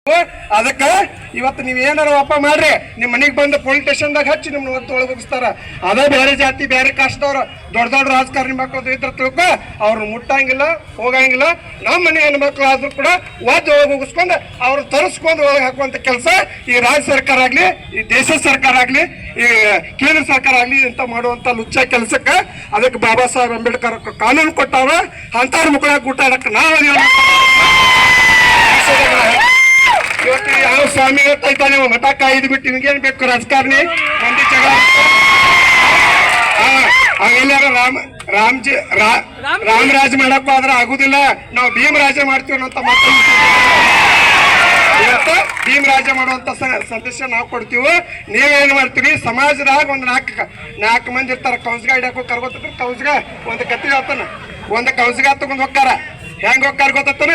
ಅದಕ್ಕ ಇವತ್ತು ನೀವ್ ಏನಾರ ವಾಪ ಮಾಡ್ರಿ ನಿಮ್ ಮನಿಗ್ ಬಂದು ಪೊಲೀಸ್ ಸ್ಟೇಷನ್ದಾಗ ಹಚ್ಚಿ ನಿಮ್ನ ಒತ್ತು ಒಳಗೋಗಿಸ್ತಾರ. ಅದೇ ಬೇರೆ ಜಾತಿ ಬೇರೆ ಕಾಸ್ಟ್ದವ್ರ ದೊಡ್ಡ ದೊಡ್ಡ ರಾಜಕಾರಣಿ ಮಕ್ಕಳು ಇದ್ರ ತಿಳ್ಕೊ ಅವ್ರನ್ನ ಮುಟ್ಟಂಗಿಲ್ಲ ಹೋಗಂಗಿಲ್ಲ. ನಮ್ಮ ಮನೆ ಹೆಣ್ಮಕ್ಳು ಆದ್ರೂ ಕೂಡ ಒದ್ದು ಒಳಗೋಗಿಸ್ಕೊಂಡು ಅವ್ರ ತರಿಸ್ಕೊಂಡು ಒಳಗೆ ಹಾಕುವಂತ ಕೆಲಸ ಈ ರಾಜ್ಯ ಸರ್ಕಾರ ಆಗ್ಲಿ, ಈ ದೇಶದ ಸರ್ಕಾರ ಆಗ್ಲಿ, ಈ ಕೇಂದ್ರ ಸರ್ಕಾರ ಆಗ್ಲಿ ಅಂತ ಮಾಡುವಂತ ಲುಚ್ಚ ಕೆಲಸಕ್ಕ ಅದಕ್ಕೆ ಬಾಬಾ ಸಾಹೇಬ್ ಅಂಬೇಡ್ಕರ್ ಕಾನೂನು ಕೊಟ್ಟಾವ. ಅಂತಾರ ಮಕ್ಕಳ ಕೂಟಾಡಕ್ಕೆ ನಾವು ಇವತ್ತು ಯಾವ ಸ್ವಾಮಿ ಹೇಳ್ತಾ ನೀವು ಮಠ ಕಾಯ್ದು ಬಿಟ್ಟು ನಿಮ್ಗೇನ್ ಬೇಕು ರಾಜಕಾರಣಿ ಮಂದಿ ಜಗಳ ಅವೆಲ್ಲಾರ ರಾಮರಾಜ್ ಮಾಡಪ್ಪ ಆದ್ರೆ ಆಗುದಿಲ್ಲ, ನಾವು ಭೀಮರಾಜ ಮಾಡ್ತೀವಿ ಅನ್ನೋಂತ ಮಾತು ಇವತ್ತು ಭೀಮರಾಜ ಮಾಡುವಂತ ಸಂದೇಶ ನಾವು ಕೊಡ್ತೀವಿ. ನೀವೇನ್ ಮಾಡ್ತೀವಿ ಸಮಾಜದಾಗ ಒಂದು ನಾಲ್ಕು ಮಂದಿ ಇರ್ತಾರ ಕೌನ್ಸ್ಗ ಹಿಡಿಯಾಕ ಕರ್ಗೋತಿದ್ರು ಕೌನ್ಸ್ಗ ಒಂದು ಕತ್ತಿ ಆತನ ಒಂದು ಕೌನ್ಸ್ಗ ತಗೊಂಡ್ ಹೋಗ್ತಾರ. ಹೆಂಗ್ ಹೋಗ್ತಾರ ಗೊತ್ತಾನ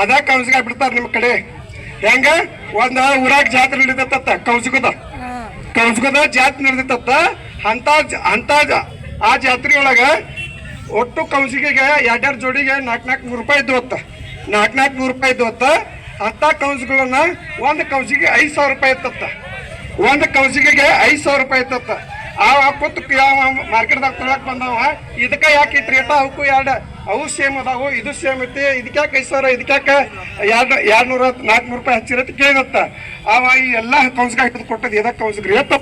ಅದ ಕೌನ್ಸ್ಗ ಬಿಡ್ತಾರ ನಿಮ್ ಕಡೆ. ಹೆಂಗ ಒಂದ ಊರಾಗ ಜಾತ್ರೆ ನಡೀತತ್ತ ಕೌನ್ಸ್ಗದ ಜಾತ್ರೆ ನಡೀತತ್ತ ಅಂತ ಆ ಜಾತ್ರೆ ಒಳಗ ಒಟ್ಟು ಕೌನ್ಸಿಗೆ ಎರಡೆರಡು ಜೋಡಿಗೆ 400 ರೂಪಾಯಿ ಇದ್ದು ಹೊತ್ತ 400 ರೂಪಾಯಿ ಇದ್ದು ಹೊತ್ತ. ಅಂತ ಕೌನ್ಸ್ಗಳನ್ನ ಒಂದು ಕೌನ್ಸಿಗೆ 5,000 ರೂಪಾಯಿ ಇತ್ತತ್ತ. ಒಂದು ಕೌನ್ಸಿಗೆ 5,000 ರೂಪಾಯಿ ಇತ್ತತ್ತ. ಕೂತ್ ಮಾರ್ಕೆಟ್ದಾಗ ತೊಳಕ್ ಬಂದವ ಇದಕ್ಕ ಯಾಕೆ ಇಟ್ಟು ರೇಟ ಅವಕ್ಕೂ ಅವು ಸೇಮ್ ಅದಾವು, ಇದು ಸೇಮ್ ಐತಿ, ಇದಕ್ಯಾಕೆ 5,000 ಇದಕ್ಯಾಕೆ 200-400 ರೂಪಾಯಿ ಹಚ್ಚಿರತ್ತ ಕೇಳಿದತ್ತ. ಅವ ಈ ಎಲ್ಲ ಕೌನ್ಸ್ಗ ಹಿಡಿದು ಕೊಟ್ಟದ್ ಎದಕ್ ಕೌನ್ಸ್ಗ ರೇಟ್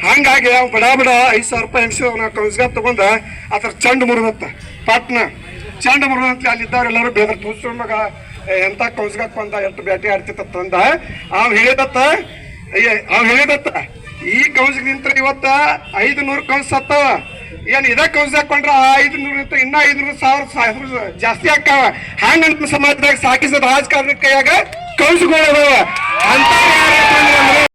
ಹಂಗಾಗಿ ಅವ್ ಬಡ 5,000 ರೂಪಾಯಿ ಎಣಿಸಿ ಅವ್ನ ಕೌನ್ಸ್ಗ ತಗೊಂಡ ಅದ್ರ ಚಂಡ್ ಮುರಿದತ್ತ. ಪಟ್ನ ಚಂಡ್ ಮುರಿದಂತ ಅಲ್ಲಿದ್ದವ್ರೆಲ್ಲರೂ ಬೇದ್ರ ತೂಸ್ಕೊಂಡಾಗ ಎಂತ ಕೌನ್ಸ್ಗಾಕ್ ಬಂದ ಎಷ್ಟು ಬೇಟೆ ಆಡ್ತಿತ್ತ ಅಂದ ಅವ್ ಹೇಳಿದತ್ತ ಈ ಕೌನ್ಸ್ ನಿಂತ್ರ ಇವತ್ತ 500 ಕೌನ್ಸ್ ಸತ್ತವ. ಏನ್ ಇದ ಕೌನ್ಸ್ ಹಾಕೊಂಡ್ರ 500 ಇನ್ನ 500,000 ಜಾಸ್ತಿ ಆಕ್ಕಾವ. ಹಂಗ ಸಮಾಜದಾಗ ಸಾಕಿಸದ ರಾಜಕಾರಣ ಕೈಯಾಗ ಕೌನ್ಸ್ಗಳು ಅದಾವ.